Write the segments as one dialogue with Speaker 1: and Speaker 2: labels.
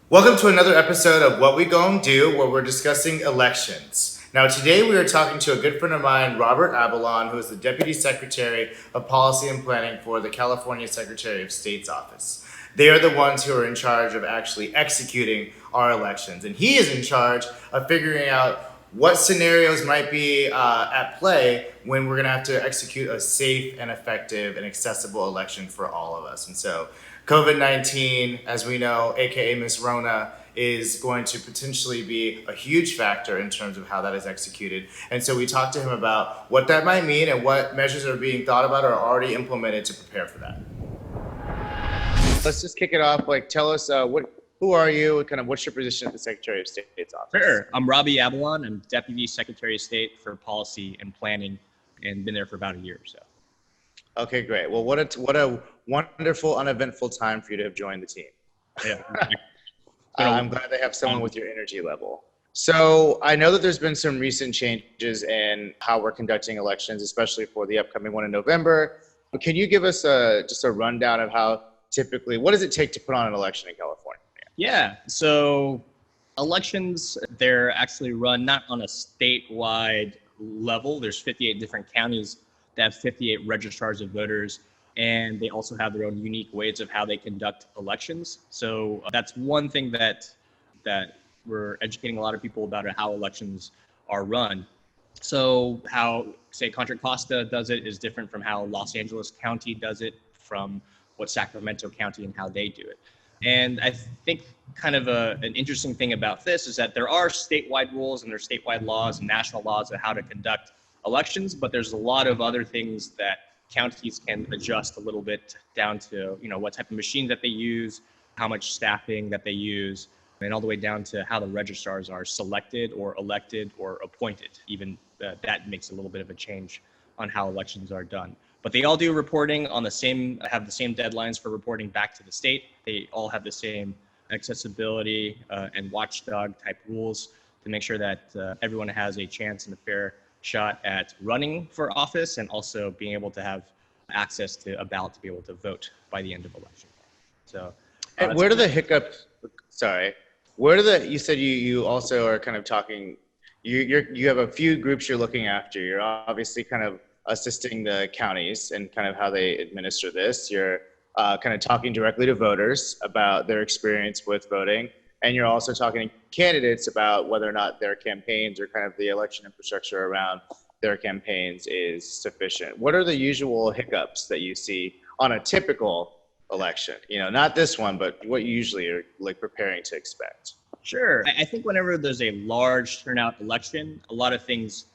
Speaker 1: Welcome to another episode of What We Gon' Do, where we're discussing elections. Now, today we are talking to a good friend of mine, Robert Abelon, who is the Deputy Secretary of Policy and Planning for the California Secretary of State's office. They are the ones who are in charge of actually executing our elections, and he is in charge of figuring out what scenarios might be at play when we're going to have to execute a safe and effective and accessible election for all of us. And so COVID-19, as we know, aka Miss Rona, is going to potentially be a huge factor in terms of how that is executed. And so we talked to him about what that might mean and what measures are being thought about or already implemented to prepare for that. Let's just kick it off. Tell us who are you, and kind of what's your position at the Secretary of State's office?
Speaker 2: Sure. I'm Robbie Abelon. I'm Deputy Secretary of State for Policy and Planning and been there for about a year or so.
Speaker 1: Okay, great. Well, what a wonderful, uneventful time for you to have joined the team.
Speaker 2: Yeah.
Speaker 1: I'm glad they have someone with your energy level. So I know that there's been some recent changes in how we're conducting elections, especially for the upcoming one in November. But can you give us just a rundown of how typically, what does it take to put on an election in California?
Speaker 2: Yeah. So elections, they're actually run not on a statewide level. There's 58 different counties that have 58 registrars of voters, and they also have their own unique ways of how they conduct elections. So that's one thing that we're educating a lot of people about how elections are run. So how, say, Contra Costa does it is different from how Los Angeles County does it, from what Sacramento County and how they do it. And I think kind of an interesting thing about this is that there are statewide rules and there's statewide laws and national laws of how to conduct elections, but there's a lot of other things that counties can adjust a little bit down to, what type of machine that they use, how much staffing that they use, and all the way down to how the registrars are selected or elected or appointed. Even that makes a little bit of a change on how elections are done. But they all do reporting on have the same deadlines for reporting back to the state. They all have the same accessibility and watchdog type rules to make sure that everyone has a chance and a fair shot at running for office and also being able to have access to a ballot to be able to vote by the end of election. So
Speaker 1: where do the hiccups, you said you also are kind of talking, you have a few groups you're looking after. You're obviously kind of assisting the counties and kind of how they administer this. You're kind of talking directly to voters about their experience with voting. And you're also talking to candidates about whether or not their campaigns or kind of the election infrastructure around their campaigns is sufficient. What are the usual hiccups that you see on a typical election? Not this one, but what you usually are preparing to expect.
Speaker 2: Sure. I think whenever there's a large turnout election, a lot of things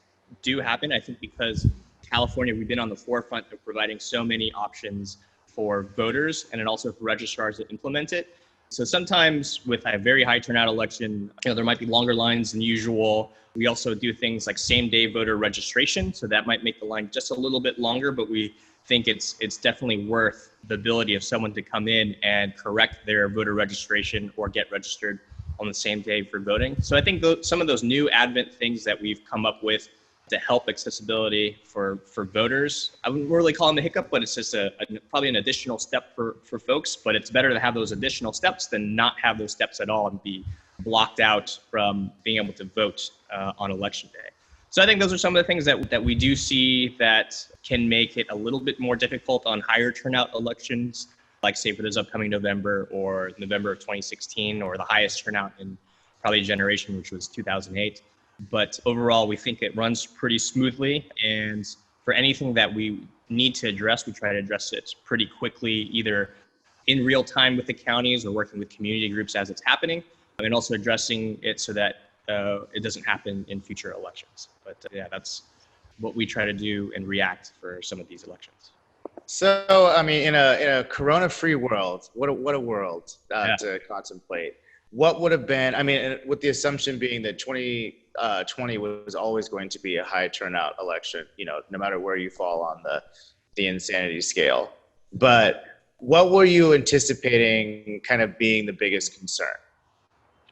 Speaker 2: do happen. I think because California, we've been on the forefront of providing so many options for voters and then also for registrars that implement it. So sometimes with a very high turnout election, there might be longer lines than usual. We also do things like same-day voter registration. So that might make the line just a little bit longer, but we think it's definitely worth the ability of someone to come in and correct their voter registration or get registered on the same day for voting. So I think some of those new advent things that we've come up with to help accessibility for voters, I wouldn't really call them a hiccup, but it's just probably an additional step for folks. But it's better to have those additional steps than not have those steps at all and be blocked out from being able to vote on election day. So I think those are some of the things that we do see that can make it a little bit more difficult on higher turnout elections, like say for this upcoming November or November of 2016, or the highest turnout in probably a generation, which was 2008. But overall, we think it runs pretty smoothly. And for anything that we need to address, we try to address it pretty quickly, either in real time with the counties or working with community groups as it's happening, and also addressing it so that it doesn't happen in future elections. But yeah, that's what we try to do and react for some of these elections.
Speaker 1: So, I mean, in a corona-free world, what a world to contemplate. What would have been, with the assumption being that 2020 was always going to be a high turnout election, no matter where you fall on the insanity scale. But what were you anticipating kind of being the biggest concern?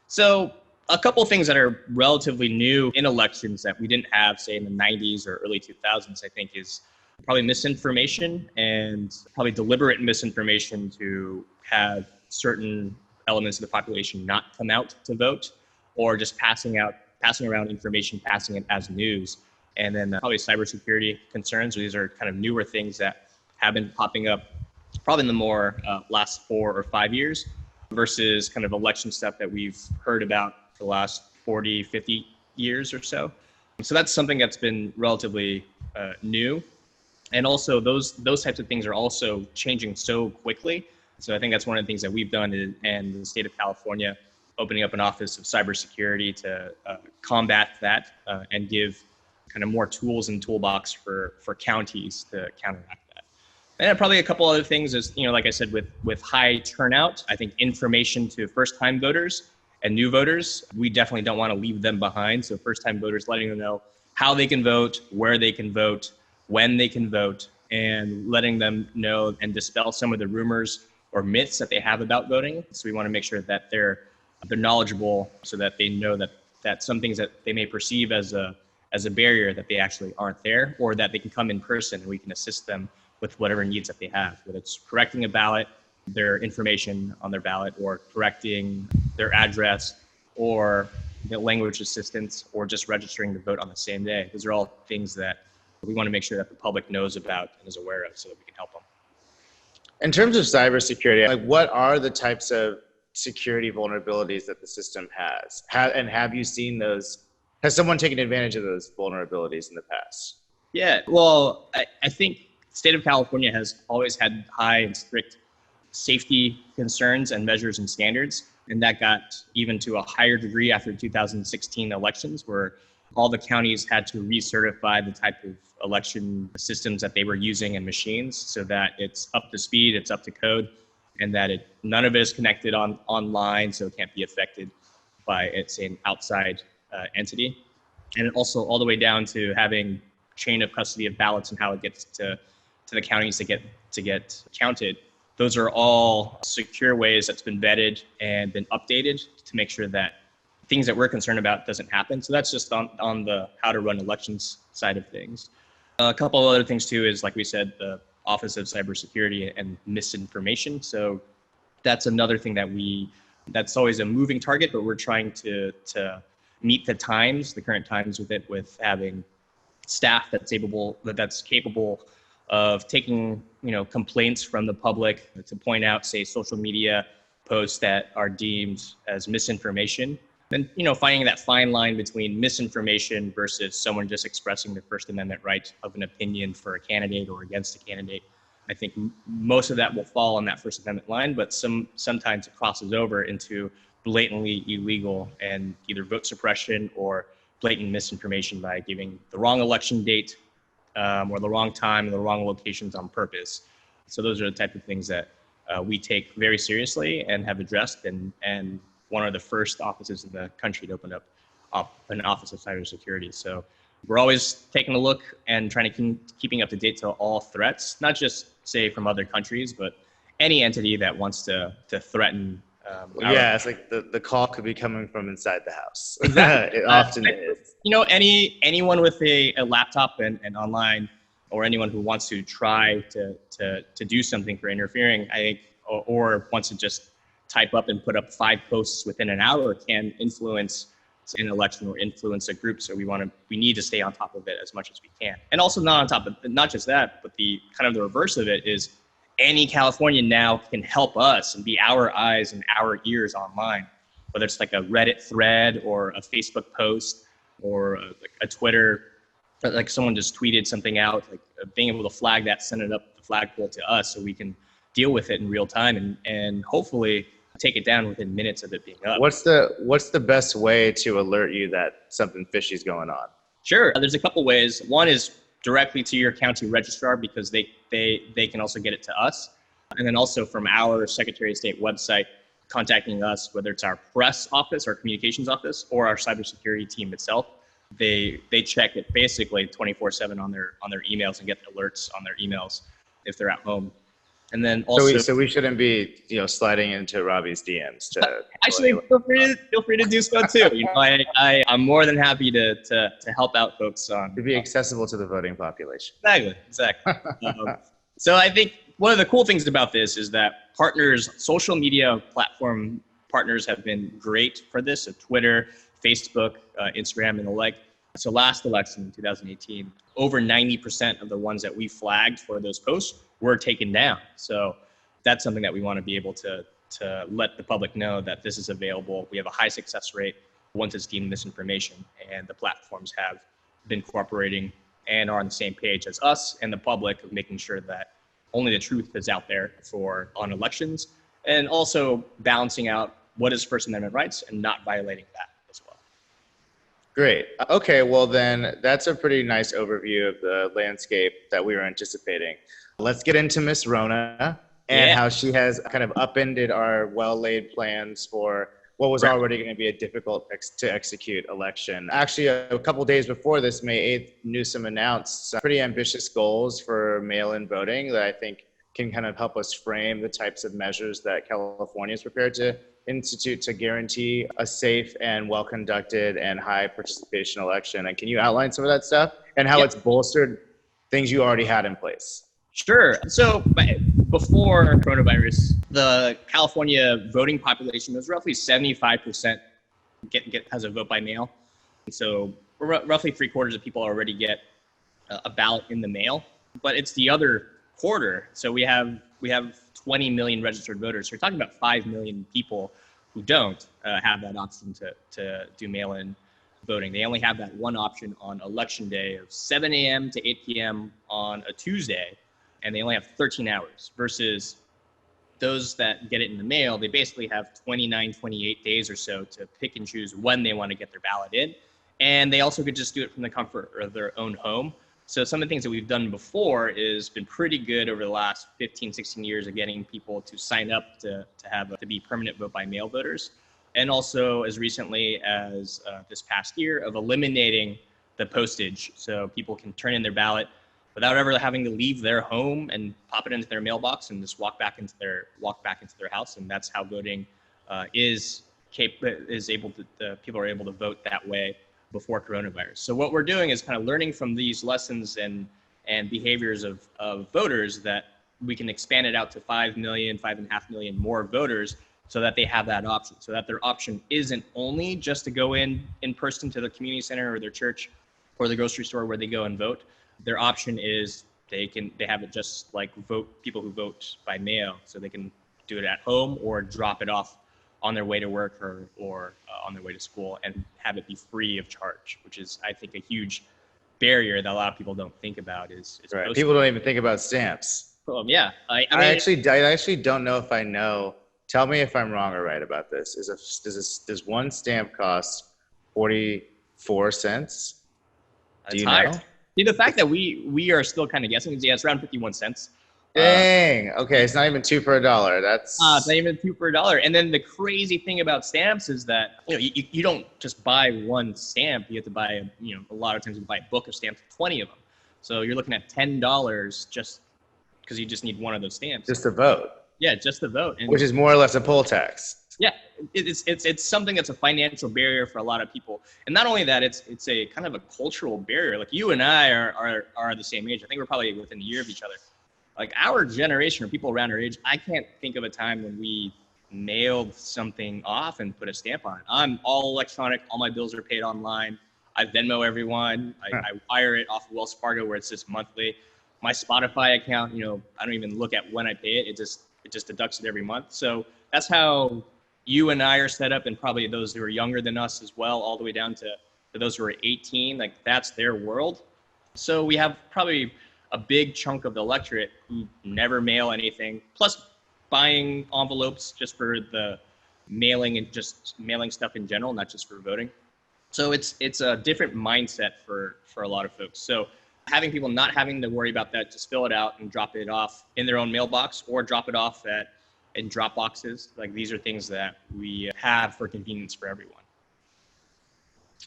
Speaker 2: So a couple of things that are relatively new in elections that we didn't have, say, in the 90s or early 2000s, I think is probably misinformation, and probably deliberate misinformation to have certain elements of the population not come out to vote, or just passing around information, passing it as news. And then probably cybersecurity concerns. These are kind of newer things that have been popping up probably in the more last 4 or 5 years versus kind of election stuff that we've heard about for the last 40, 50 years or so. So that's something that's been relatively new. And also those types of things are also changing so quickly. So I think that's one of the things that we've done in the state of California, opening up an office of cybersecurity to combat that and give kind of more tools in the toolbox for counties to counteract that. And probably a couple other things is, like I said, with high turnout, I think information to first-time voters and new voters, we definitely don't want to leave them behind. So first-time voters, letting them know how they can vote, where they can vote, when they can vote, and letting them know and dispel some of the rumors or myths that they have about voting. So we want to make sure that they're knowledgeable so that they know that some things that they may perceive as a barrier, that they actually aren't there, or that they can come in person and we can assist them with whatever needs that they have, whether it's correcting a ballot, their information on their ballot, or correcting their address, or language assistance, or just registering to vote on the same day. Those are all things that we want to make sure that the public knows about and is aware of so that we can help them.
Speaker 1: In terms of cybersecurity, what are the types of security vulnerabilities that the system has? And have you seen those? Has someone taken advantage of those vulnerabilities in the past?
Speaker 2: Yeah, well, I think the state of California has always had high and strict safety concerns and measures and standards. And that got even to a higher degree after 2016 elections, where all the counties had to recertify the type of election systems that they were using and machines so that it's up to speed, it's up to code, and that none of it is connected online, so it can't be affected by an outside entity. And also all the way down to having chain of custody of ballots and how it gets to the counties to get counted. Those are all secure ways that's been vetted and been updated to make sure that things that we're concerned about doesn't happen. So that's just on the how to run elections side of things. A couple of other things too is, like we said, the Office of Cybersecurity and Misinformation. So that's another thing that's always a moving target, but we're trying to meet the current times with having staff that's capable of taking complaints from the public to point out, say, social media posts that are deemed as misinformation. And finding that fine line between misinformation versus someone just expressing their First Amendment right of an opinion for a candidate or against a candidate. I think most of that will fall on that First Amendment line, but sometimes it crosses over into blatantly illegal and either vote suppression or blatant misinformation by giving the wrong election date or the wrong time and the wrong locations on purpose. So those are the type of things that we take very seriously and have addressed, and one of the first offices in the country to open up an office of cybersecurity. So we're always taking a look and trying to keeping up to date to all threats, not just say from other countries, but any entity that wants to threaten.
Speaker 1: It's like the call could be coming from inside the house.
Speaker 2: Exactly.
Speaker 1: It often is.
Speaker 2: Anyone with a laptop and online, or anyone who wants to try to do something for interfering, I think, or wants to just type up and put up 5 posts within an hour can influence an election or influence a group. So we need to stay on top of it as much as we can. And also not just that, but the kind of the reverse of it is any Californian now can help us and be our eyes and our ears online, whether it's like a Reddit thread or a Facebook post or a Twitter, like someone just tweeted something out, like being able to flag that, send it up the flagpole to us so we can deal with it in real time and hopefully take it down within minutes of it being up.
Speaker 1: What's the best way to alert you that something fishy is going on?
Speaker 2: Sure. There's a couple ways. One is directly to your county registrar, because they can also get it to us. And then also from our Secretary of State website, contacting us, whether it's our press office, our communications office, or our cybersecurity team itself. They check it basically 24/7 on their emails and get alerts on their emails if they're at home. And then also,
Speaker 1: so we shouldn't be sliding into Robbie's DMs to
Speaker 2: actually feel free to do so too. I'm more than happy to help out folks on
Speaker 1: to be accessible to the voting population.
Speaker 2: Exactly. So I think one of the cool things about this is that partners' social media platform partners have been great for this, so Twitter, Facebook, Instagram, and the like. So last election in 2018, over 90% of the ones that we flagged for those posts were taken down. So that's something that we want to be able to let the public know that this is available. We have a high success rate once it's deemed misinformation, and the platforms have been cooperating and are on the same page as us and the public of making sure that only the truth is out there on elections, and also balancing out what is First Amendment rights and not violating that as well.
Speaker 1: Great. Okay, well then that's a pretty nice overview of the landscape that we were anticipating. Let's get into Miss Rona and how she has kind of upended our well-laid plans for what was already going to be a difficult to execute election. Actually, a couple days before this, May 8th, Newsom announced some pretty ambitious goals for mail-in voting that I think can kind of help us frame the types of measures that California is prepared to institute to guarantee a safe and well-conducted and high participation election. And can you outline some of that stuff and how it's bolstered things you already had in place?
Speaker 2: Sure. So before coronavirus, the California voting population was roughly 75% has a vote by mail. And so roughly 3/4 of people already get a ballot in the mail, but it's the other quarter. So we have 20 million registered voters. So we're talking about 5 million people who don't have that option to do mail-in voting. They only have that one option on election day of 7 a.m. to 8 p.m. on a Tuesday, and they only have 13 hours versus those that get it in the mail. They basically have 29, 28 days or so to pick and choose when they want to get their ballot in. And they also could just do it from the comfort of their own home. So some of the things that we've done before is been pretty good over the last 15, 16 years of getting people to sign up to be permanent vote by mail voters. And also as recently as this past year of eliminating the postage. So people can turn in their ballot without ever having to leave their home and pop it into their mailbox and just walk back into their house. And that's how voting people are able to vote that way before coronavirus. So what we're doing is kind of learning from these lessons and behaviors of voters that we can expand it out to 5 million, 5.5 million more voters so that they have that option, so that their option isn't only just to go in person to the community center or their church or the grocery store where they go and vote. Their option is they have it just like people who vote by mail, so they can do it at home or drop it off on their way to work or on their way to school and have it be free of charge, which is, I think, a huge barrier that a lot of people don't think about is
Speaker 1: right. People don't even think about stamps.
Speaker 2: Yeah. I
Speaker 1: actually don't know if I know. Tell me if I'm wrong or right about this. Does one stamp cost 44 cents?
Speaker 2: Do you know? See, the fact that we are still kind of guessing is, it's around 51 cents.
Speaker 1: Dang. Okay, it's not even $2 for $1. That's
Speaker 2: it's not even $2 for $1. And then the crazy thing about stamps is that you don't just buy one stamp. You have to buy a lot of times you buy a book of stamps, 20 of them. So you're looking at $10 just because you just need one of those stamps.
Speaker 1: Just to vote.
Speaker 2: Yeah, just to vote. And
Speaker 1: which is more or less a poll tax.
Speaker 2: Yeah, it's something that's a financial barrier for a lot of people, and not only that, it's a kind of a cultural barrier. Like you and I are the same age. I think we're probably within a year of each other. Like our generation or people around our age, I can't think of a time when we mailed something off and put a stamp on it. I'm all electronic. All my bills are paid online. I Venmo everyone. I wire it off of Wells Fargo where it's just monthly. My Spotify account, I don't even look at when I pay it. It just deducts it every month. So that's how you and I are set up, and probably those who are younger than us as well, all the way down to those who are 18. Like that's their world. So we have probably a big chunk of the electorate who never mail anything, plus buying envelopes just for the mailing and just mailing stuff in general, not just for voting. So it's a different mindset for a lot of folks. So having people not having to worry about that, just fill it out and drop it off in their own mailbox or drop it off in drop boxes. Like these are things that we have for convenience for everyone.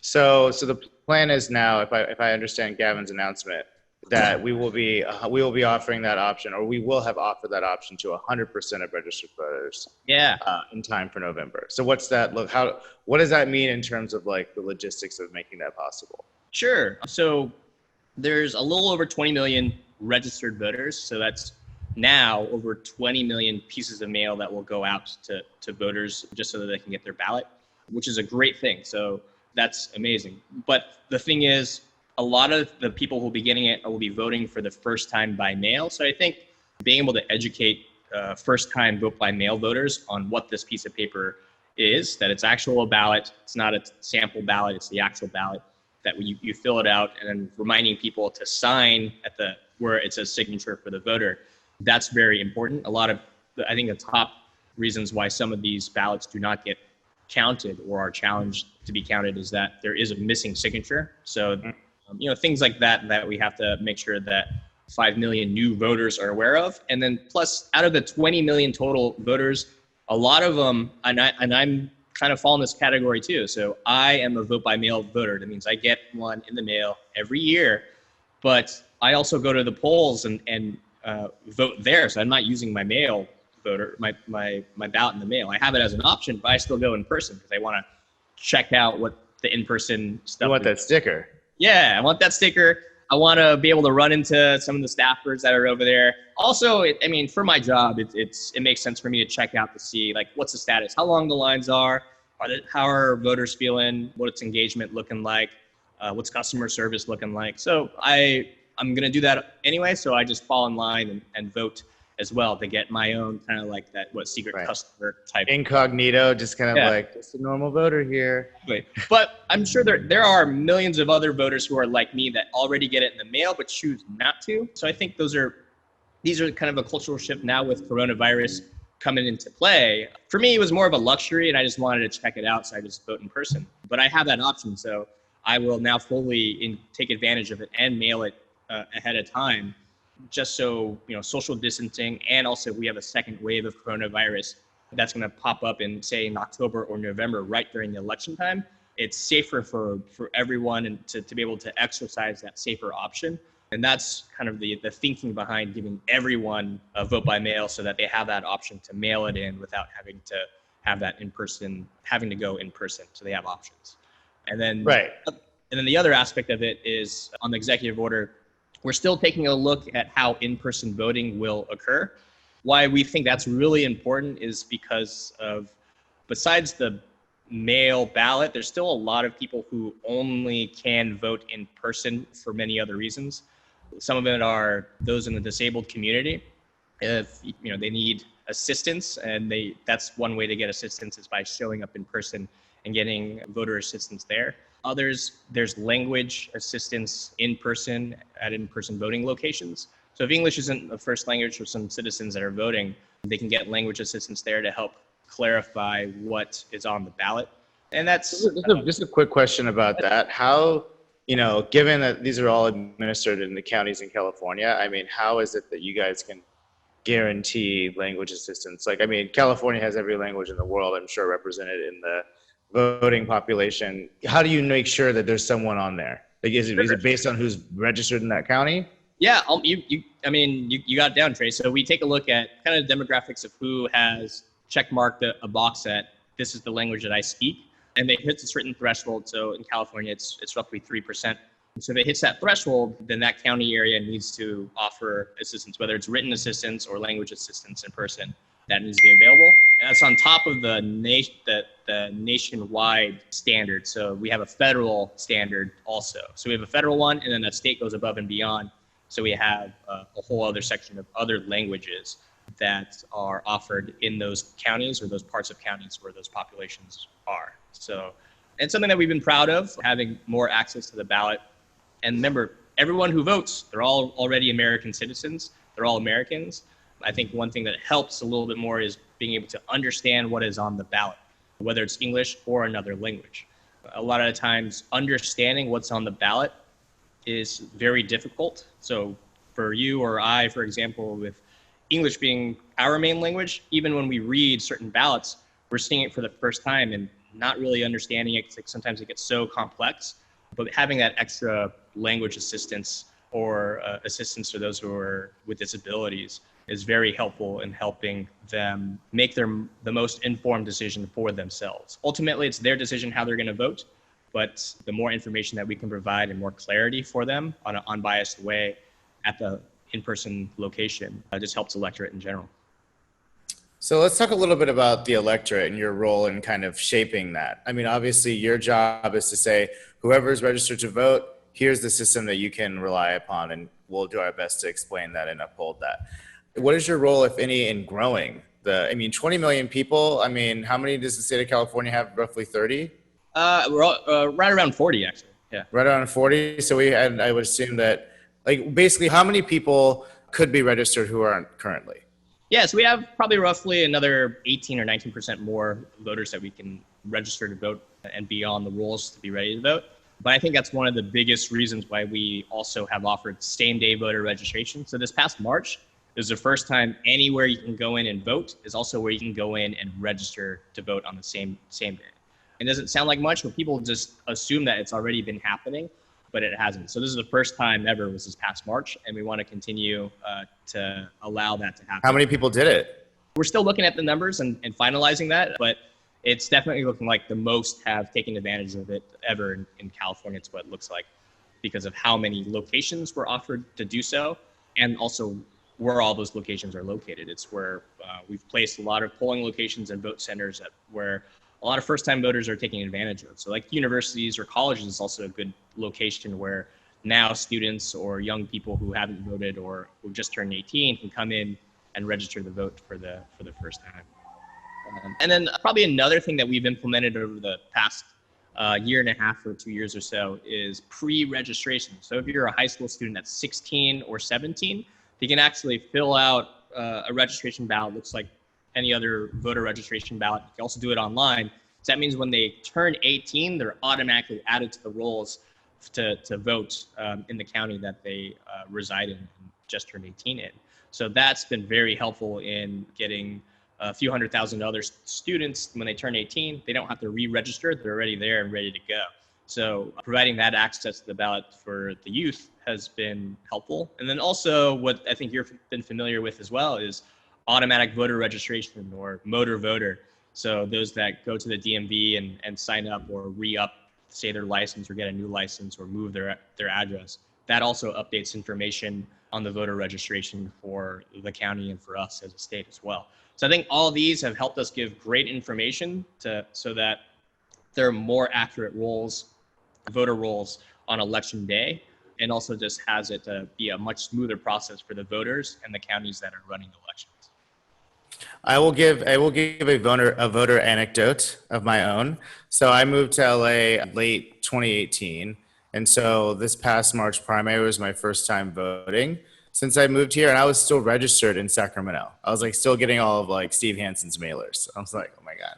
Speaker 1: So the plan is now, if I understand Gavin's announcement, that we will be offering that option, or we will have offered that option to 100% of registered voters.
Speaker 2: Yeah.
Speaker 1: In time for November. So what's that look? What does that mean in terms of like the logistics of making that possible?
Speaker 2: Sure. So there's a little over 20 million registered voters. So that's now over 20 million pieces of mail that will go out to voters just so that they can get their ballot, which is a great thing. So that's amazing. But the thing is, a lot of the people who will be getting it will be voting for the first time by mail. So I think being able to educate first-time vote by mail voters on what this piece of paper is, that it's actual ballot, it's not a sample ballot, it's the actual ballot, that you fill it out, and then reminding people to sign at the where it says signature for the voter. That's very important. I think the top reasons why some of these ballots do not get counted or are challenged to be counted is that there is a missing signature. So, things like that we have to make sure that 5 million new voters are aware of. And then plus, out of the 20 million total voters, a lot of them, and I'm kind of fall in this category too. So I am a vote by mail voter. That means I get one in the mail every year, but I also go to the polls and vote there. So I'm not using my mail voter, my ballot in the mail. I have it as an option, but I still go in person because I want to check out what the in-person stuff.
Speaker 1: You want that sticker?
Speaker 2: Yeah, I want that sticker. I want to be able to run into some of the staffers that are over there. Also, for my job, it makes sense for me to check out to see like what's the status, how long the lines are how are voters feeling, what's engagement looking like, what's customer service looking like. So I'm going to do that anyway. So I just fall in line and vote as well to get my own kind of like that secret customer type.
Speaker 1: Incognito, just kind of like just a normal voter here.
Speaker 2: But I'm sure there are millions of other voters who are like me that already get it in the mail but choose not to. So I think these are kind of a cultural shift now with coronavirus coming into play. For me, it was more of a luxury and I just wanted to check it out. So I just vote in person, but I have that option. So I will now fully take advantage of it and mail it ahead of time. Just so, social distancing, and also we have a second wave of coronavirus that's going to pop up in October or November, right during the election time. It's safer for everyone and to be able to exercise that safer option. And that's kind of the thinking behind giving everyone a vote by mail so that they have that option to mail it in without having to have that having to go in person. So they have options. And then, And then the other aspect of it is on the executive order, we're still taking a look at how in-person voting will occur. Why we think that's really important is because besides the mail ballot, there's still a lot of people who only can vote in person for many other reasons. Some of it are those in the disabled community. If they need assistance, and that's one way to get assistance is by showing up in person and getting voter assistance there. Others, there's language assistance in person at in-person voting locations. So if English isn't the first language for some citizens that are voting, they can get language assistance there to help clarify what is on the ballot. And that's
Speaker 1: just a quick question about that. How, given that these are all administered in the counties in California, how is it that you guys can guarantee language assistance? California has every language in the world, I'm sure, represented in the voting population. How do you make sure that there's someone on there? Is it based on who's registered in that county?
Speaker 2: Yeah, you got it down, Trey. So we take a look at kind of demographics of who has checkmarked a box that this is the language that I speak, and it hits a certain threshold. So in California, it's roughly 3%. So if it hits that threshold, then that county area needs to offer assistance, whether it's written assistance or language assistance in person. That needs to be available. And that's on top of the nationwide standard. So we have a federal standard also. So we have a federal one, and then that state goes above and beyond. So we have a whole other section of other languages that are offered in those counties or those parts of counties where those populations are. So it's something that we've been proud of, having more access to the ballot. And remember, everyone who votes, they're all already American citizens. They're all Americans. I think one thing that helps a little bit more is being able to understand what is on the ballot, whether it's English or another language. A lot of the times, understanding what's on the ballot is very difficult. So for you or I, for example, with English being our main language, even when we read certain ballots, we're seeing it for the first time and not really understanding it. Sometimes it gets so complex, but having that extra language assistance or assistance for those who are with disabilities is very helpful in helping them make the most informed decision for themselves. Ultimately, it's their decision how they're going to vote, but the more information that we can provide and more clarity for them on an unbiased way in-person location just helps electorate in general.
Speaker 1: So let's talk a little bit about the electorate and your role in kind of shaping that. I mean, obviously your job is to say, whoever is registered to vote, here's the system that you can rely upon, and we'll do our best to explain that and uphold that. What is your role, if any, in growing 20 million people? I mean, how many does the state of California have? Roughly 30?
Speaker 2: We're all, right around 40, actually. Yeah.
Speaker 1: Right around 40. So I would assume that, like, basically how many people could be registered who aren't currently?
Speaker 2: Yeah, so we have probably roughly another 18 or 19% more voters that we can register to vote and be on the rolls to be ready to vote. But I think that's one of the biggest reasons why we also have offered same-day voter registration. So this past March is the first time anywhere you can go in and vote is also where you can go in and register to vote on the same day. It doesn't sound like much, but people just assume that it's already been happening, but it hasn't. So this is the first time ever was this past March, and we want to continue to allow that to happen.
Speaker 1: How many people did it?
Speaker 2: We're still looking at the numbers and finalizing that, but it's definitely looking like the most have taken advantage of it ever in California. It's what it looks like because of how many locations were offered to do so, and also where all those locations are located. It's where we've placed a lot of polling locations and vote centers where a lot of first-time voters are taking advantage of. So like universities or colleges is also a good location where now students or young people who haven't voted or who just turned 18 can come in and register to vote for the first time. And then probably another thing that we've implemented over the past year and a half or 2 years or so is pre-registration. So if you're a high school student that's 16 or 17, you can actually fill out a registration ballot. Looks like any other voter registration ballot. You can also do it online. So that means when they turn 18, they're automatically added to the rolls to vote in the county that they reside in and just turned 18 in. So that's been very helpful in getting a few 100,000 other students when they turn 18. They don't have to re-register. They're already there and ready to go. So providing that access to the ballot for the youth has been helpful. And then also what I think you've been familiar with as well is automatic voter registration or motor voter. So those that go to the DMV and sign up or re-up, say their license or get a new license or move their address, that also updates information on the voter registration for the county and for us as a state as well. So I think all of these have helped us give great information so that there are more accurate rolls, voter rolls on election day, and also just has it to be a much smoother process for the voters and the counties that are running the elections.
Speaker 1: I will give a voter anecdote of my own. So I moved to LA late 2018, and so this past March primary was my first time voting since I moved here, and I was still registered in Sacramento. I was like still getting all of like Steve Hansen's mailers. I was like, oh my God.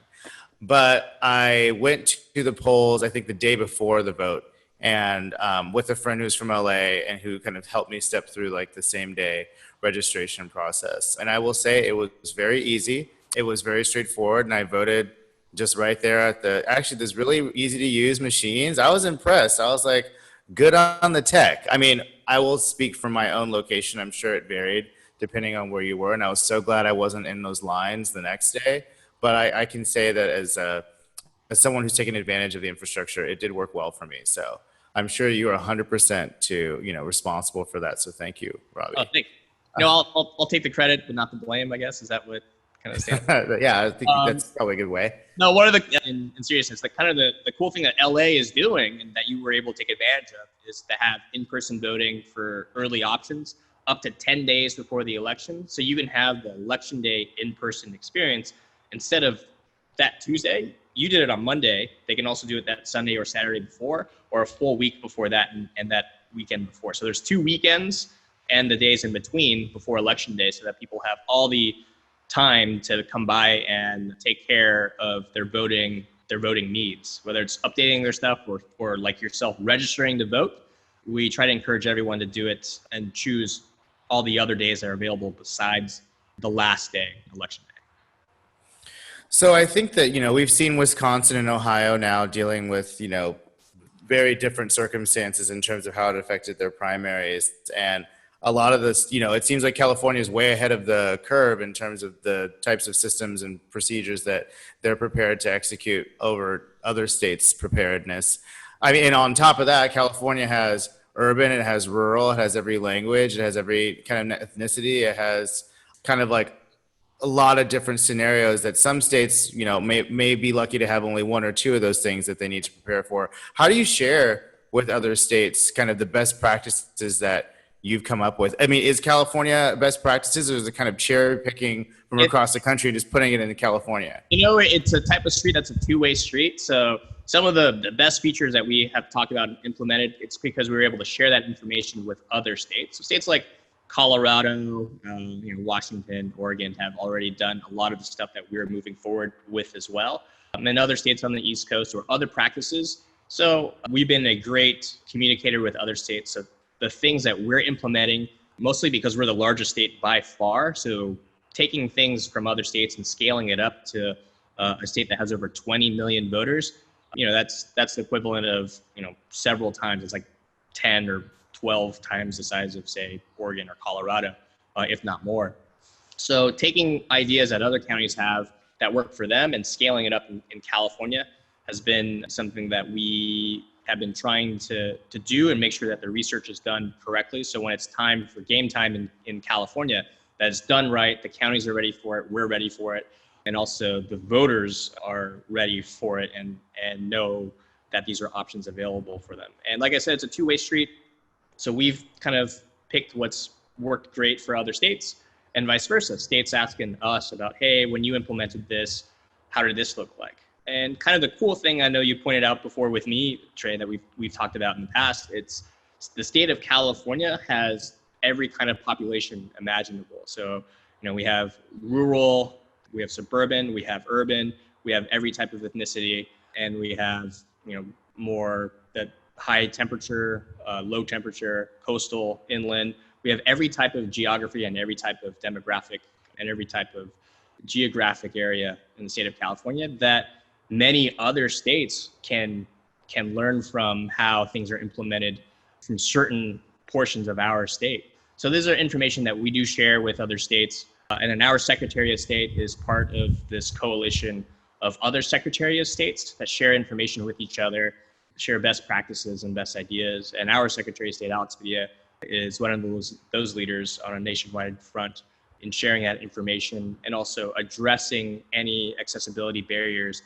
Speaker 1: But I went to the polls, I think the day before the vote, and with a friend who's from LA and who kind of helped me step through like the same day registration process. And I will say it was very easy. It was very straightforward, and I voted just right there at there's really easy to use machines. I was impressed. I was like, good on the tech. I mean, I will speak from my own location. I'm sure it varied depending on where you were. And I was so glad I wasn't in those lines the next day. But I can say that as someone who's taken advantage of the infrastructure, it did work well for me. So I'm sure you are 100% responsible for that. So thank you, Robbie.
Speaker 2: Oh, thank you. No, I'll take the credit, but not the blame, I guess. Is that what kind of stands?
Speaker 1: Yeah, I think that's probably a good way.
Speaker 2: No, one of the, in seriousness, the cool thing that LA is doing and that you were able to take advantage of is to have in-person voting for early options up to 10 days before the election. So you can have the election day in-person experience instead of that Tuesday. You did it on Monday. They can also do it that Sunday or Saturday before, or a full week before that and that weekend before. So there's 2 weekends and the days in between before election day so that people have all the time to come by and take care of their voting needs, whether it's updating their stuff or like yourself registering to vote. We try to encourage everyone to do it and choose all the other days that are available besides the last day, election day.
Speaker 1: So I think that, we've seen Wisconsin and Ohio now dealing with, very different circumstances in terms of how it affected their primaries. And a lot of this, it seems like California is way ahead of the curve in terms of the types of systems and procedures that they're prepared to execute over other states' preparedness. I mean, and on top of that, California has urban, it has rural, it has every language, it has every kind of ethnicity, it has kind of like a lot of different scenarios that some states, may be lucky to have only one or two of those things that they need to prepare for. How do you share with other states kind of the best practices that you've come up with? I mean, is California best practices, or is it kind of cherry picking from across the country and just putting it into California?
Speaker 2: It's a type of street that's a two-way street. So some of the best features that we have talked about and implemented, it's because we were able to share that information with other states. So states like Colorado, Washington, Oregon have already done a lot of the stuff that we're moving forward with as well. And other states on the East Coast or other practices. So we've been a great communicator with other states. So the things that we're implementing, mostly because we're the largest state by far. So taking things from other states and scaling it up to a state that has over 20 million voters, that's the equivalent of, several times. It's like 10 or 12 times the size of, say, Oregon or Colorado, if not more. So taking ideas that other counties have that work for them and scaling it up in California has been something that we have been trying to do and make sure that the research is done correctly. So when it's time for game time in California, that it's done right, the counties are ready for it, we're ready for it, and also the voters are ready for it and know that these are options available for them. And like I said, it's a two-way street. So we've kind of picked what's worked great for other states and vice versa. States asking us about, hey, when you implemented this, how did this look like? And kind of the cool thing I know you pointed out before with me, Tre, that we've talked about in the past, it's the state of California has every kind of population imaginable. So, we have rural, we have suburban, we have urban, we have every type of ethnicity, and we have, more that high temperature, low temperature, coastal, inland. We have every type of geography and every type of demographic and every type of geographic area in the state of California that many other states can learn from how things are implemented from certain portions of our state. So these are information that we do share with other states. And then our Secretary of State is part of this coalition of other Secretary of States that share information with each other, share best practices and best ideas. And our Secretary of State, Alex Padilla, is one of those leaders on a nationwide front in sharing that information and also addressing any accessibility barriers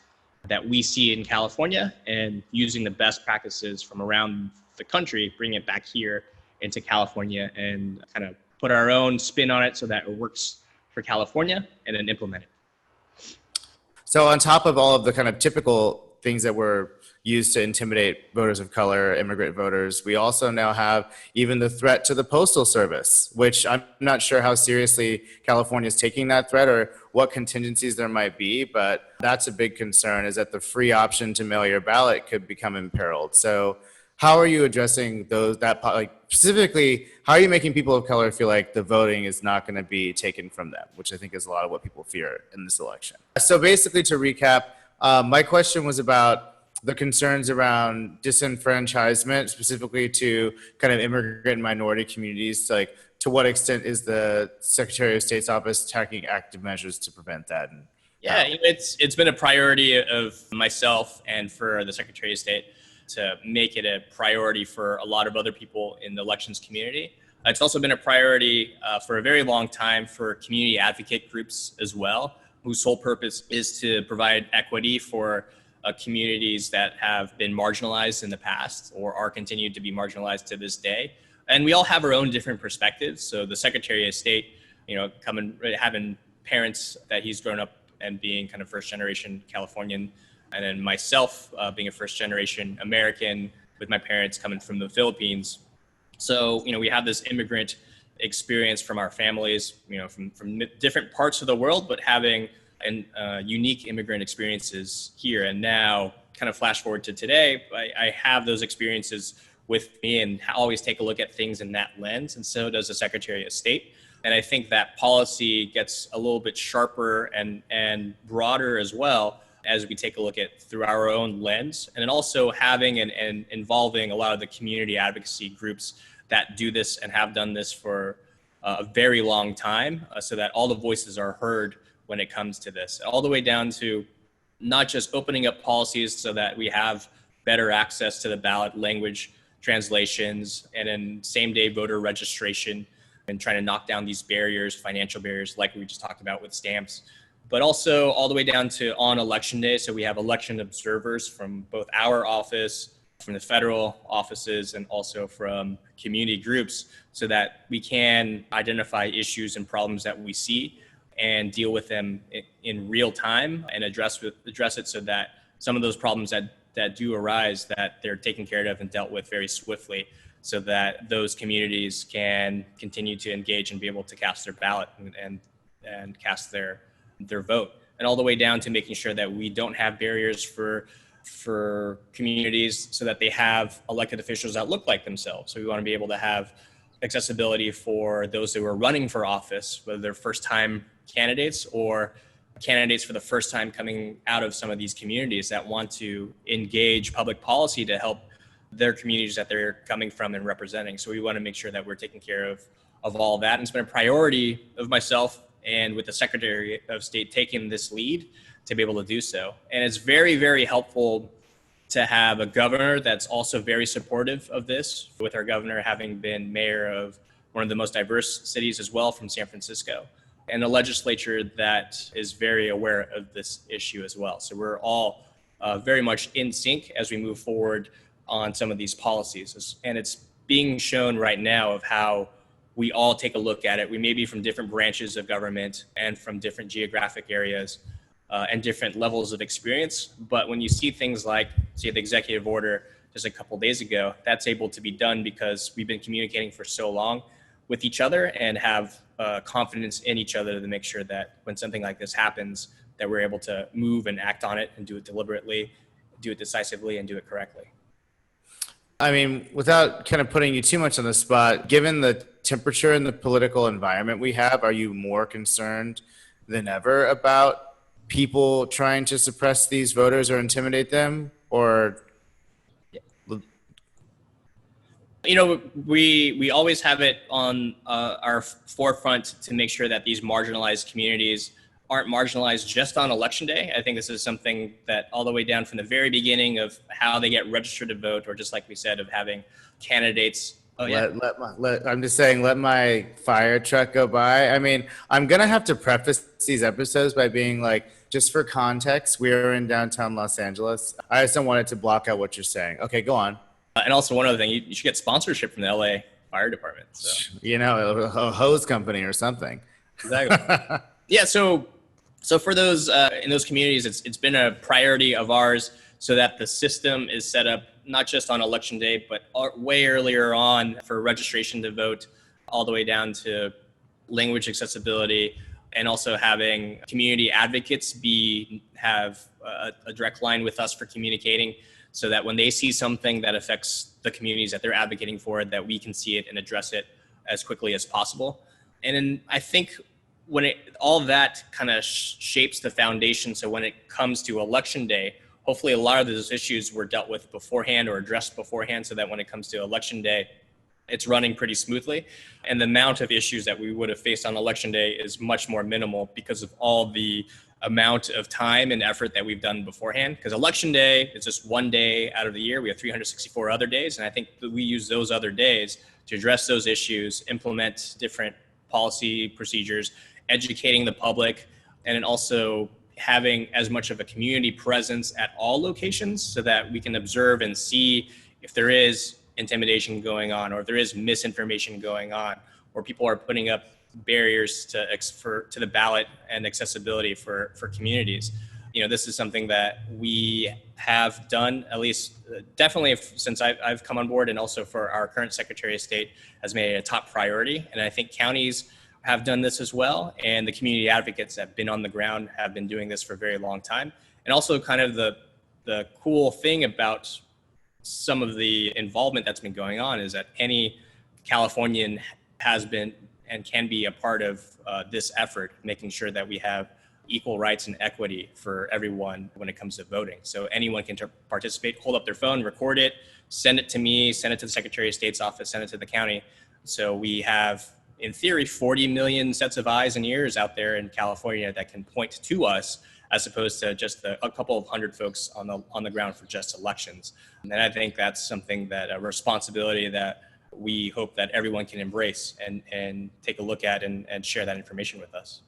Speaker 2: that we see in California and using the best practices from around the country, bring it back here into California and kind of put our own spin on it so that it works for California and then implement it.
Speaker 1: So on top of all of the kind of typical things that were used to intimidate voters of color, immigrant voters, we also now have even the threat to the Postal Service, which I'm not sure how seriously California is taking that threat or what contingencies there might be, but that's a big concern, is that the free option to mail your ballot could become imperiled. So how are you addressing specifically, how are you making people of color feel like the voting is not going to be taken from them, which I think is a lot of what people fear in this election? So basically, to recap, my question was about the concerns around disenfranchisement, specifically to kind of immigrant and minority communities. Like, to what extent is the Secretary of State's office taking active measures to prevent that?
Speaker 2: Yeah, it's been a priority of myself and for the Secretary of State to make it a priority for a lot of other people in the elections community. It's also been a priority for a very long time for community advocate groups as well, whose sole purpose is to provide equity for communities that have been marginalized in the past or are continued to be marginalized to this day. And we all have our own different perspectives. So the Secretary of State, having parents that he's grown up and being kind of first generation Californian, and then myself being a first generation American with my parents coming from the Philippines. So, we have this immigrant experience from our families, from different parts of the world, but having unique immigrant experiences here. And now kind of flash forward to today, I have those experiences with me and always take a look at things in that lens. And so does the Secretary of State. And I think that policy gets a little bit sharper and broader as well as we take a look at through our own lens, and then also having and involving a lot of the community advocacy groups that do this and have done this for a very long time, so that all the voices are heard when it comes to this, all the way down to not just opening up policies so that we have better access to the ballot language translations, and then same day voter registration, and trying to knock down these barriers, financial barriers, like we just talked about with stamps, but also all the way down to on election day. So we have election observers from both our office, from the federal offices, and also from community groups, so that we can identify issues and problems that we see and deal with them in real time and address it, so that some of those problems that do arise, that they're taken care of and dealt with very swiftly, so that those communities can continue to engage and be able to cast their ballot and cast their vote. And all the way down to making sure that we don't have barriers for communities, so that they have elected officials that look like themselves. So we want to be able to have accessibility for those who are running for office, whether they're first-time candidates or candidates for the first time coming out of some of these communities that want to engage public policy to help their communities that they're coming from and representing. So we want to make sure that we're taking care of all of that. And it's been a priority of myself and with the Secretary of State taking this lead to be able to do so. And it's very, very helpful to have a governor that's also very supportive of this, with our governor having been mayor of one of the most diverse cities as well, from San Francisco, and a legislature that is very aware of this issue as well. So we're all very much in sync as we move forward on some of these policies. And it's being shown right now of how we all take a look at it. We may be from different branches of government and from different geographic areas and different levels of experience. But when you see things like, say, the executive order just a couple of days ago, that's able to be done because we've been communicating for so long with each other and have confidence in each other to make sure that when something like this happens, that we're able to move and act on it and do it deliberately, do it decisively, and do it correctly.
Speaker 1: I mean, without kind of putting you too much on the spot, given the temperature and the political environment we have, are you more concerned than ever about people trying to suppress these voters or intimidate them? Or
Speaker 2: we always have it on our forefront to make sure that these marginalized communities aren't marginalized just on election day. I think this is something that all the way down from the very beginning of how they get registered to vote, or just like we said, of having candidates.
Speaker 1: I'm just saying, let my fire truck go by. I mean, I'm going to have to preface these episodes by being like, just for context, we're in downtown Los Angeles. I just don't want it to block out what you're saying. Okay, go on.
Speaker 2: And also one other thing, you should get sponsorship from the LA Fire Department. So.
Speaker 1: You know, a hose company or something.
Speaker 2: Exactly. Yeah, so for those in those communities, it's been a priority of ours, so that the system is set up not just on election day, but way earlier on for registration to vote, all the way down to language accessibility, and also having community advocates have a direct line with us for communicating, so that when they see something that affects the communities that they're advocating for, that we can see it and address it as quickly as possible. And then I think when all that kind of shapes the foundation, so when it comes to election day, hopefully a lot of those issues were dealt with beforehand or addressed beforehand, so that when it comes to election day, it's running pretty smoothly. And the amount of issues that we would have faced on election day is much more minimal because of all the amount of time and effort that we've done beforehand. Because election day is just one day out of the year. We have 364 other days. And I think that we use those other days to address those issues, implement different policy procedures, educating the public, and then also having as much of a community presence at all locations, so that we can observe and see if there is intimidation going on, or if there is misinformation going on, or people are putting up barriers to the ballot and accessibility for communities. You know, this is something that we have done, at least definitely since I've come on board, and also for our current Secretary of State has made it a top priority. And I think counties have done this as well. And the community advocates that have been on the ground have been doing this for a very long time. And also kind of the cool thing about some of the involvement that's been going on is that any Californian has been and can be a part of this effort, making sure that we have equal rights and equity for everyone when it comes to voting. So anyone can participate, hold up their phone, record it, send it to me, send it to the Secretary of State's office, send it to the county. So we have, in theory, 40 million sets of eyes and ears out there in California that can point to us as opposed to just a couple of hundred folks on the ground for just elections. And I think that's something that a responsibility that we hope that everyone can embrace and take a look at and share that information with us.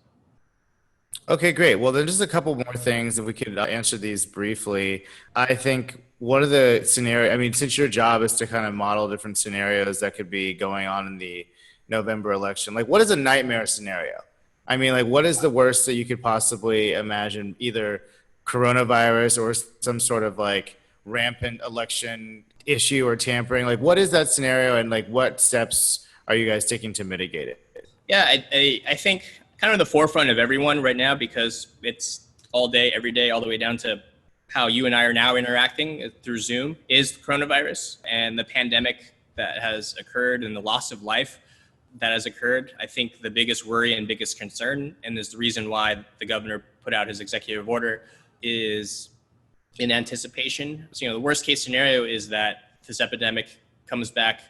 Speaker 1: Okay, great. Well, then just a couple more things if we could answer these briefly. I think one of the scenario, I mean, since your job is to kind of model different scenarios that could be going on in the November election, like what is a nightmare scenario? I mean, like what is the worst that you could possibly imagine, either coronavirus or some sort of like rampant election issue or tampering? Like what is that scenario and like what steps are you guys taking to mitigate it?
Speaker 2: Yeah, I think kind of the forefront of everyone right now, because it's all day, every day, all the way down to how you and I are now interacting through Zoom, is coronavirus and the pandemic that has occurred and the loss of life that has occurred. I think the biggest worry and biggest concern, and is the reason why the governor put out his executive order, is in anticipation. So, the worst case scenario is that this epidemic comes back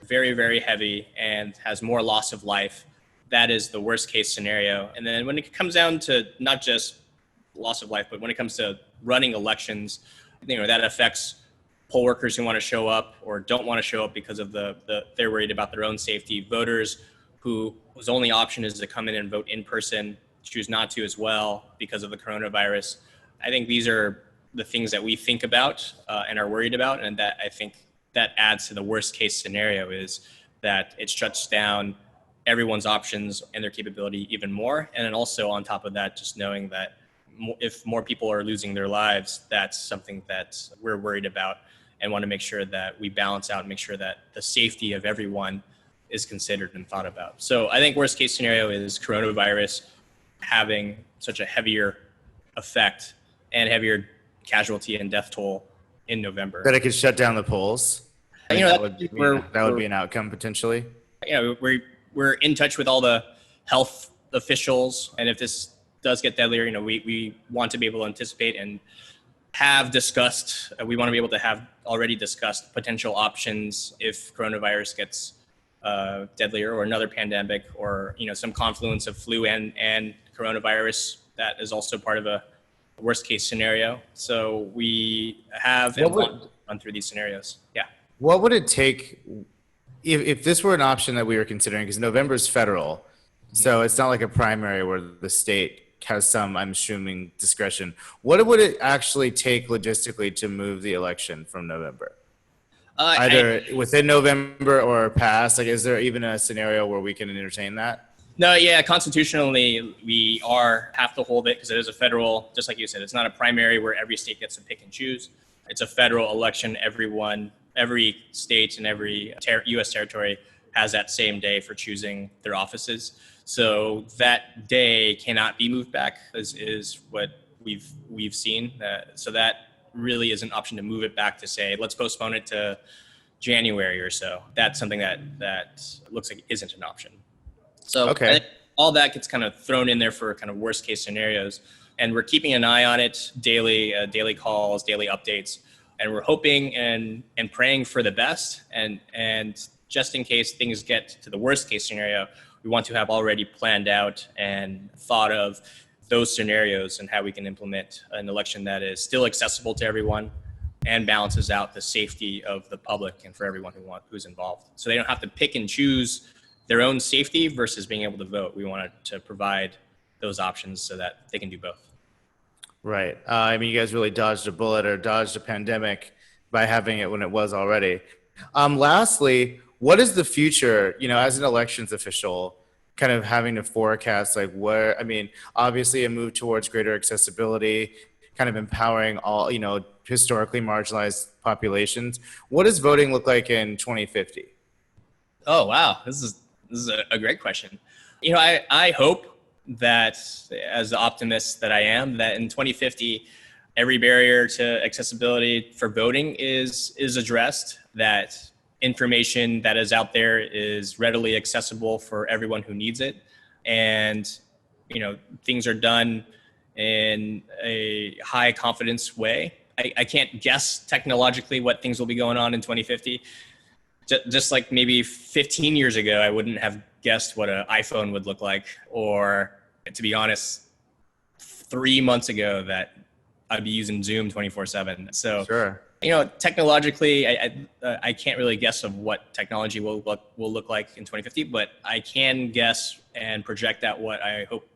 Speaker 2: very, very heavy and has more loss of life. That is the worst case scenario. And then when it comes down to not just loss of life, but when it comes to running elections, that affects poll workers who want to show up or don't want to show up because of they're worried about their own safety. Voters whose only option is to come in and vote in person, choose not to as well because of the coronavirus. I think these are the things that we think about and are worried about. And that I think that adds to the worst case scenario, is that it shuts down everyone's options and their capability even more. And then also on top of that, just knowing that if more people are losing their lives, that's something that we're worried about and want to make sure that we balance out and make sure that the safety of everyone is considered and thought about. So I think worst case scenario is coronavirus having such a heavier effect and heavier casualty and death toll in November.
Speaker 1: That it could shut down the polls. That would be an outcome potentially.
Speaker 2: We're in touch with all the health officials, and if this does get deadlier, we want to be able to anticipate and have discussed. We want to be able to have already discussed potential options if coronavirus gets deadlier, or another pandemic, or some confluence of flu and coronavirus that is also part of a worst case scenario. So we have and want to run through these scenarios. Yeah.
Speaker 1: What would it take if this were an option that we were considering? Because November is federal, so it's not like a primary where the state has some, I'm assuming, discretion. What would it actually take logistically to move the election from November? Either within November or past? Like, is there even a scenario where we can entertain that?
Speaker 2: No, yeah, constitutionally, we have to hold it because it is a federal, just like you said, it's not a primary where every state gets to pick and choose. It's a federal election. Every state and every U.S. territory has that same day for choosing their offices. So that day cannot be moved back, is what we've seen. So that really is an option to move it back, to say, let's postpone it to January or so. That's something that looks like isn't an option. So
Speaker 1: okay.
Speaker 2: I think all that gets kind of thrown in there for kind of worst case scenarios. And we're keeping an eye on it daily, daily calls, daily updates. And we're hoping and praying for the best. And just in case things get to the worst case scenario, we want to have already planned out and thought of those scenarios and how we can implement an election that is still accessible to everyone and balances out the safety of the public and for everyone who's involved. So they don't have to pick and choose their own safety versus being able to vote. We wanted to provide those options so that they can do both.
Speaker 1: Right. I mean, you guys really dodged a bullet or dodged a pandemic by having it when it was already. Lastly, what is the future, as an elections official, kind of having to forecast, like where, I mean, obviously a move towards greater accessibility, kind of empowering all, historically marginalized populations. What does voting look like in 2050?
Speaker 2: Oh, wow. This is a great question. I hope that, as the optimist that I am, that in 2050, every barrier to accessibility for voting is addressed, that information that is out there is readily accessible for everyone who needs it. And, things are done in a high confidence way. I can't guess technologically what things will be going on in 2050. Just like maybe 15 years ago, I wouldn't have guessed what an iPhone would look like, or, to be honest, 3 months ago that I'd be using Zoom 24/7. So,
Speaker 1: Sure.
Speaker 2: technologically, I can't really guess of what technology will look like in 2050, but I can guess and project out what I hope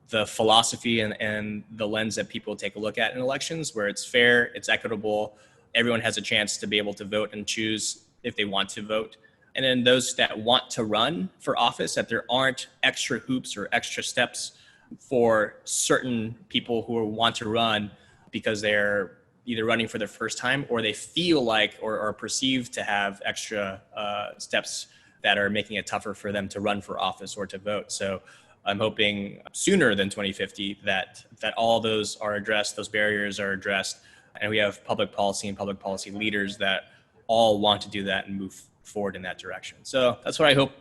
Speaker 2: the philosophy and the lens that people take a look at in elections, where it's fair, it's equitable, everyone has a chance to be able to vote and choose if they want to vote. And then those that want to run for office, that there aren't extra hoops or extra steps for certain people who want to run because they're either running for the first time or they feel like or are perceived to have extra steps that are making it tougher for them to run for office or to vote. So I'm hoping sooner than 2050 that all those are addressed, those barriers are addressed, and we have public policy and public policy leaders that all want to do that and move forward in that direction. So that's what I hope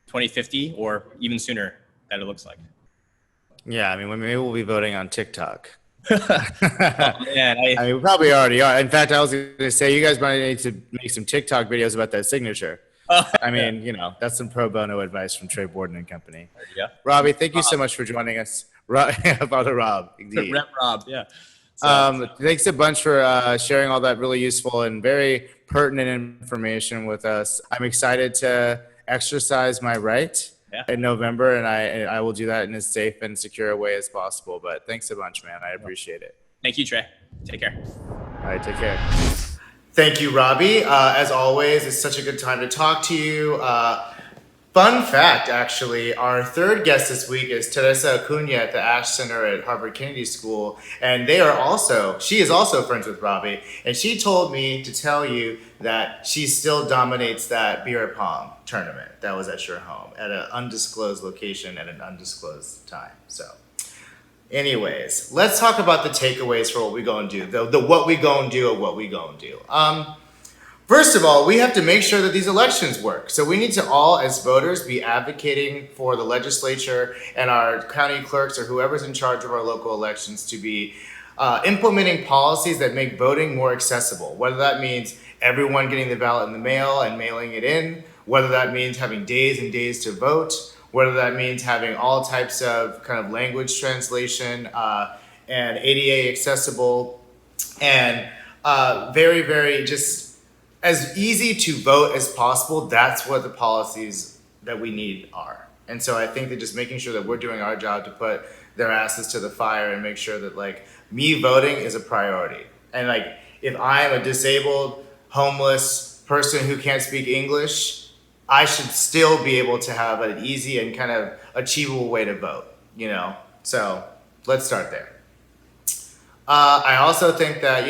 Speaker 2: 2050 or even sooner that it looks like.
Speaker 1: Yeah, I mean, maybe we'll be voting on TikTok.
Speaker 2: Oh, man,
Speaker 1: I mean, we probably already are. In fact, I was going to say, you guys might need to make some TikTok videos about that signature. I mean, that's some pro bono advice from Tre Borden and company.
Speaker 2: Yeah.
Speaker 1: Robbie, thank you so much for joining us. Father Rob, indeed.
Speaker 2: Rep Rob, yeah.
Speaker 1: Thanks a bunch for sharing all that really useful and very pertinent information with us. I'm excited to exercise my right in November, and I will do that in as safe and secure a way as possible. But thanks a bunch, man. I appreciate it.
Speaker 2: Thank you, Tre. Take care.
Speaker 1: All right, take care. Thank you, Robbie. As always, it's such a good time to talk to you. Fun fact, actually, our third guest this week is Teresa Acuna at the Ash Center at Harvard Kennedy School. And she is also friends with Robbie. And she told me to tell you that she still dominates that beer pong tournament that was at your home at an undisclosed location at an undisclosed time. So anyways, let's talk about the takeaways for what we gonna do. The what we gonna do or what we gonna do. First of all, we have to make sure that these elections work. So we need to all, as voters, be advocating for the legislature and our county clerks or whoever's in charge of our local elections to be implementing policies that make voting more accessible. Whether that means everyone getting the ballot in the mail and mailing it in, whether that means having days and days to vote, whether that means having all types of kind of language translation and ADA accessible and very, very just as easy to vote as possible. That's what the policies that we need are. And so I think that just making sure that we're doing our job to put their asses to the fire and make sure that me voting is a priority. And if I am a disabled, homeless person who can't speak English, I should still be able to have an easy and kind of achievable way to vote, So let's start there. I also think that,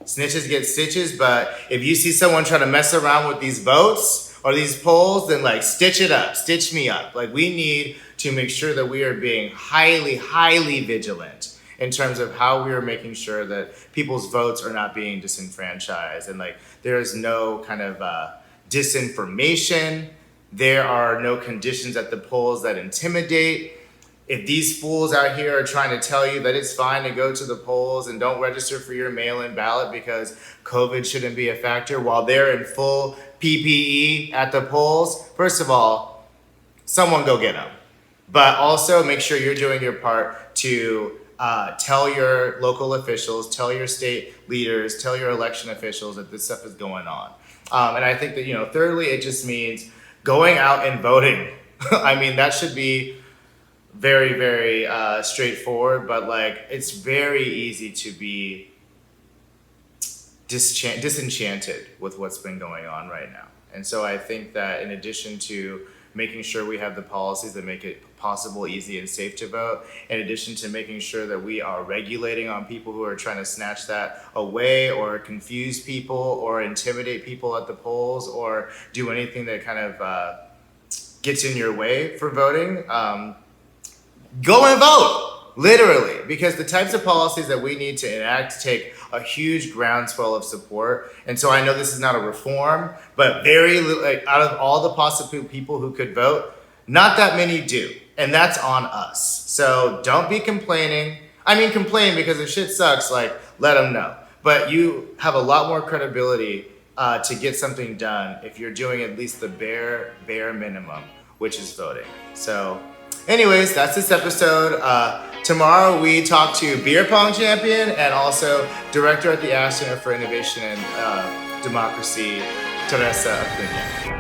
Speaker 1: snitches get stitches, but if you see someone trying to mess around with these votes or these polls, then stitch it up, stitch me up. We need to make sure that we are being highly, highly vigilant in terms of how we are making sure that people's votes are not being disenfranchised and there is no kind of disinformation. There are no conditions at the polls that intimidate. If these fools out here are trying to tell you that it's fine to go to the polls and don't register for your mail-in ballot because COVID shouldn't be a factor while they're in full PPE at the polls, first of all, someone go get them. But also make sure you're doing your part to tell your local officials, tell your state leaders, tell your election officials that this stuff is going on. And I think that, thirdly, it just means going out and voting. I mean, that should be very, very straightforward, but it's very easy to be disenchanted with what's been going on right now. And so I think that in addition to making sure we have the policies that make it possible, easy, and safe to vote, in addition to making sure that we are regulating on people who are trying to snatch that away or confuse people or intimidate people at the polls or do anything that kind of gets in your way for voting, go and vote, literally, because the types of policies that we need to enact take a huge groundswell of support. And so I know this is not a reform, but very out of all the possible people who could vote, not that many do. And that's on us. So don't be complaining. I mean, complain because if shit sucks, let them know. But you have a lot more credibility to get something done if you're doing at least the bare minimum, which is voting. So Anyways, that's this episode. Tomorrow we talk to beer pong champion and also director at the Ash Center for Innovation and Democracy, Teresa Acuna.